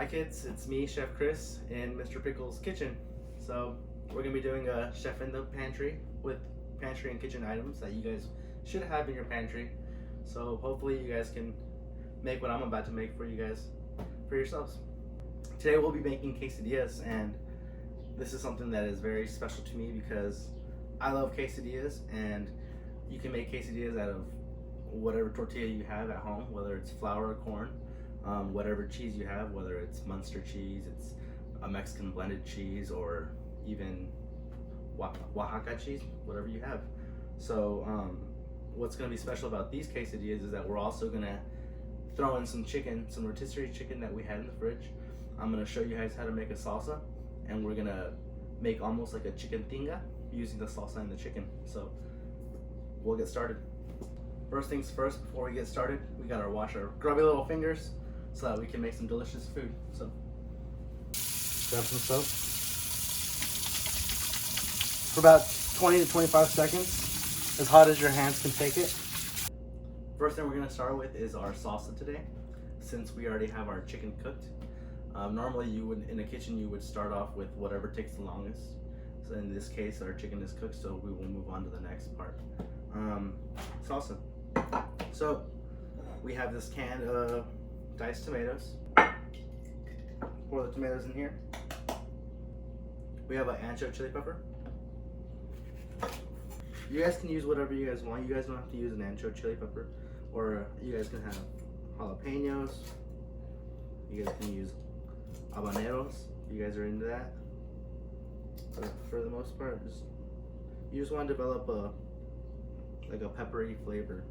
Hi kids, it's me, Chef Chris, in Mr. Pickle's kitchen. So we're gonna be doing a Chef in the Pantry with pantry and kitchen items that you guys should have in your pantry. So hopefully you guys can make what I'm about to make for you guys, for yourselves. Today we'll be making quesadillas, and this is something that is very special to me because I love quesadillas, and you can make quesadillas out of whatever tortilla you have at home, whether it's flour or corn. Whatever cheese you have, whether it's Munster cheese, it's a Mexican blended cheese, or even Oaxaca cheese, whatever you have. So what's going to be special about these quesadillas is that we're also going to throw in some chicken, some rotisserie chicken that we had in the fridge. I'm going to show you guys how to make a salsa, and we're going to make almost like a chicken tinga using the salsa and the chicken. So we'll get started. First things first, before we get started, we got to wash our grubby little fingers so that we can make some delicious food. So grab some soap for about 20 to 25 seconds, as hot as your hands can take it. First thing we're going to start with is our salsa today, since we already have our chicken cooked. Normally you would, in a kitchen, you would start off with whatever takes the longest. So in this case, our chicken is cooked, so we will move on to the next part. Salsa. So we have this can of diced tomatoes. Pour the tomatoes in here. We have an ancho chili pepper. You guys can use whatever you guys want. You guys don't have to use an ancho chili pepper, or you guys can have jalapenos. You guys can use habaneros if you guys are into that. But for the most part, you just want to develop a peppery flavor.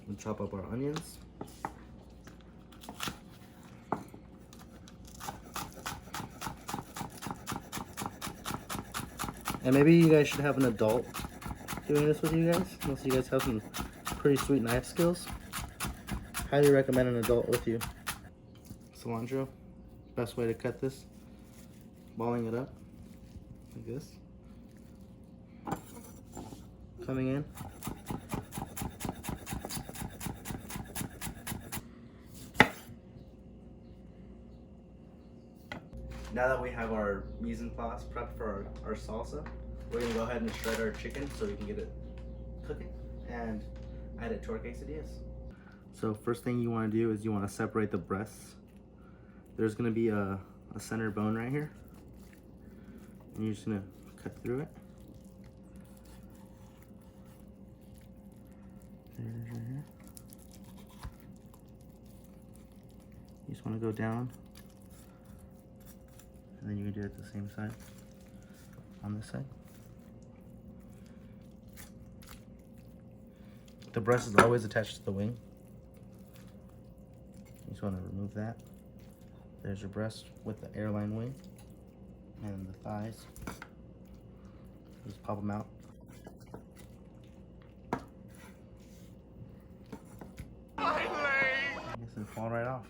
We'll chop up our onions. And maybe you guys should have an adult doing this with you guys, unless you guys have some pretty sweet knife skills. Highly recommend an adult with you. Cilantro, best way to cut this, balling it up like this, coming in. Now that we have our mise en place prepped for our salsa, we're gonna go ahead and shred our chicken so we can get it cooking and add it to our quesadillas. So first thing you want to do is you want to separate the breasts. There's gonna be a center bone right here, and you're just gonna cut through it. There it is right here. You just want to go down, and then you can do it the same side on this side. The breast is always attached to the wing. You just want to remove that. There's your breast with the airline wing, and the thighs. Just pop them out. Yes, and fall right off.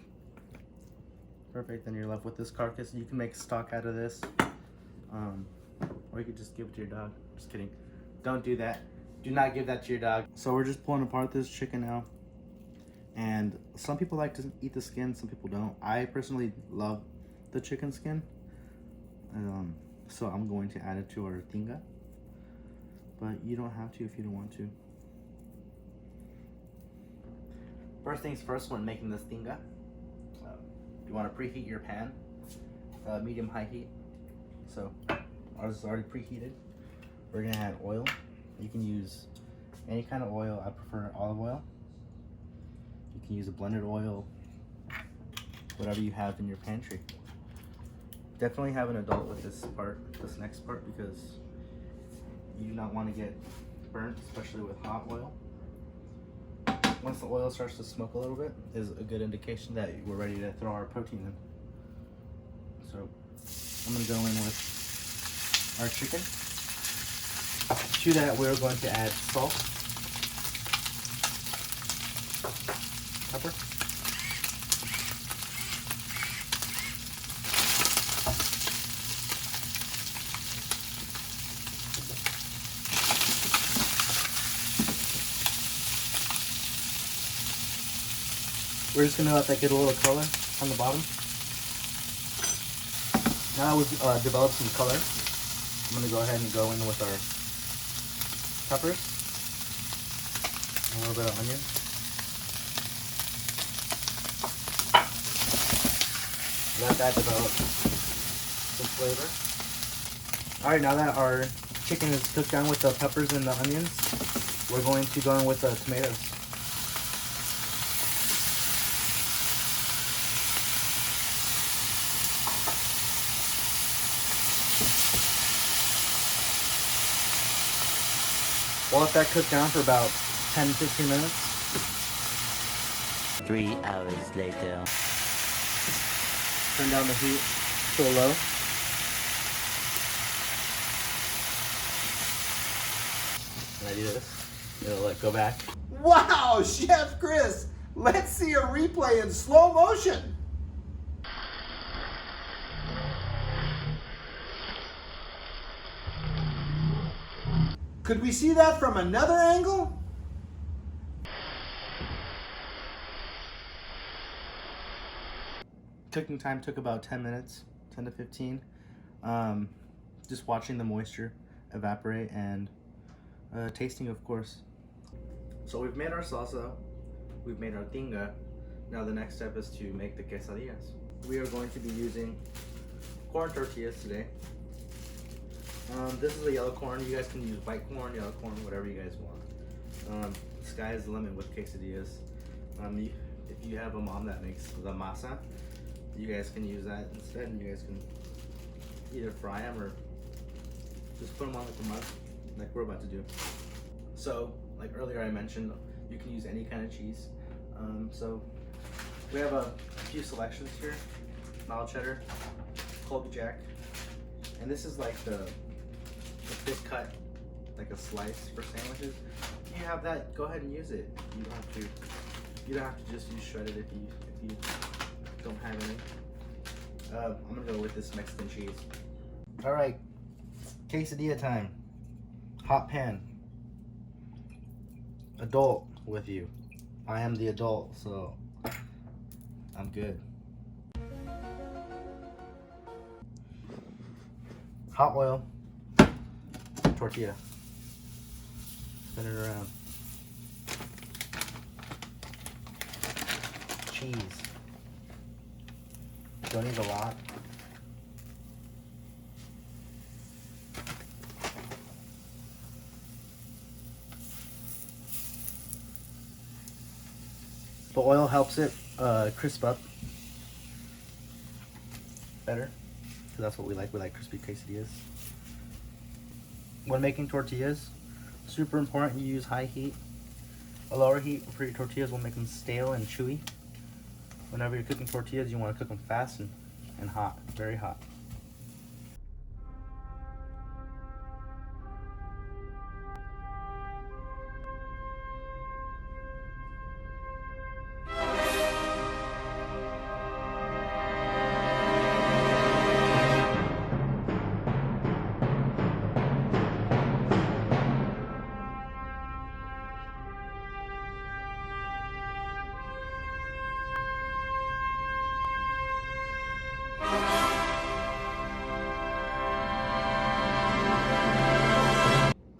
Perfect. Then you're left with this carcass. You can make stock out of this, or you could just give it to your dog. Just kidding. Don't do that. Do not give that to your dog. So we're just pulling apart this chicken now. And some people like to eat the skin, some people don't. I personally love the chicken skin. So I'm going to add it to our tinga. But you don't have to if you don't want to. First things first, when making this tinga, you want to preheat your pan, medium-high heat. So ours is already preheated. We're gonna add oil. You can use any kind of oil. I prefer olive oil. You can use a blended oil, whatever you have in your pantry. Definitely have an adult with this next part, because you do not want to get burnt, especially with hot oil. Once the oil starts to smoke a little bit, is a good indication that we're ready to throw our protein in. So I'm going to go in with our chicken. To that, we're going to add salt, pepper, We're just gonna let that get a little color on the bottom. Now we've developed some color, I'm gonna go ahead and go in with our peppers, a little bit of onion. Let that develop some flavor. All right, now that our chicken is cooked down with the peppers and the onions, we're going to go in with the tomatoes. We'll let that cook down for about 10-15 minutes. 3 hours later. Turn down the heat to a low. Can I do this? It'll let go back. Wow, Chef Chris! Let's see a replay in slow motion. Could we see that from another angle? Cooking time took about 10 minutes, 10 to 15. Just watching the moisture evaporate and tasting, of course. So we've made our salsa, we've made our tinga. Now the next step is to make the quesadillas. We are going to be using corn tortillas today. This is a yellow corn. You guys can use white corn, yellow corn, whatever you guys want. Sky is the limit with quesadillas. If you have a mom that makes the masa, you guys can use that instead, and you guys can either fry them or just put them on like a mud, like we're about to do. So, like earlier I mentioned, you can use any kind of cheese. So we have a few selections here: mild cheddar, Colby Jack, and this is like the thick cut, like a slice for sandwiches. If you have that, go ahead and use it. You don't have to. You don't have to just use shredded if you don't have any. I'm gonna go with this Mexican cheese. All right, quesadilla time. Hot pan. Adult with you. I am the adult, so I'm good. Hot oil. Tortilla. Spin it around. Cheese. Don't need a lot. The oil helps it crisp up better, because that's what we like. We like crispy quesadillas. When making tortillas, super important you use high heat. A lower heat for your tortillas will make them stale and chewy. Whenever you're cooking tortillas, you want to cook them fast and hot, very hot.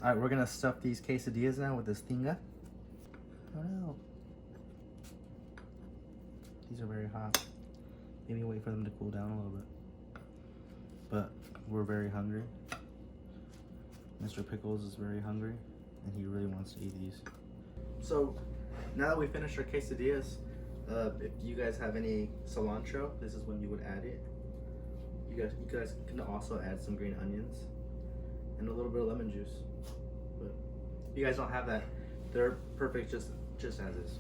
All right, we're gonna stuff these quesadillas now with this tinga. Oh no. These are very hot. Maybe wait for them to cool down a little bit. But we're very hungry. Mr. Pickles is very hungry, and he really wants to eat these. So, now that we finished our quesadillas, if you guys have any cilantro, this is when you would add it. You guys can also add some green onions and a little bit of lemon juice. But if you guys don't have that, they're perfect just as is.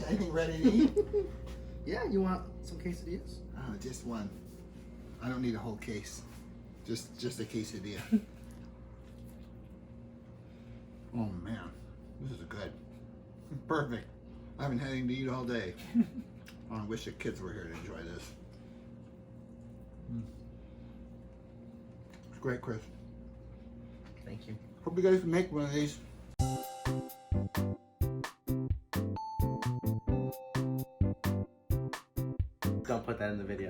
Anything ready to eat? Yeah, you want some quesadillas? Oh, just one. I don't need a whole case. Just a quesadilla. Oh man, this is good. Perfect. I haven't had anything to eat all day. I wish the kids were here to enjoy this. It's great, Chris. Thank you. Hope you guys can make one of these. don't put that in the video.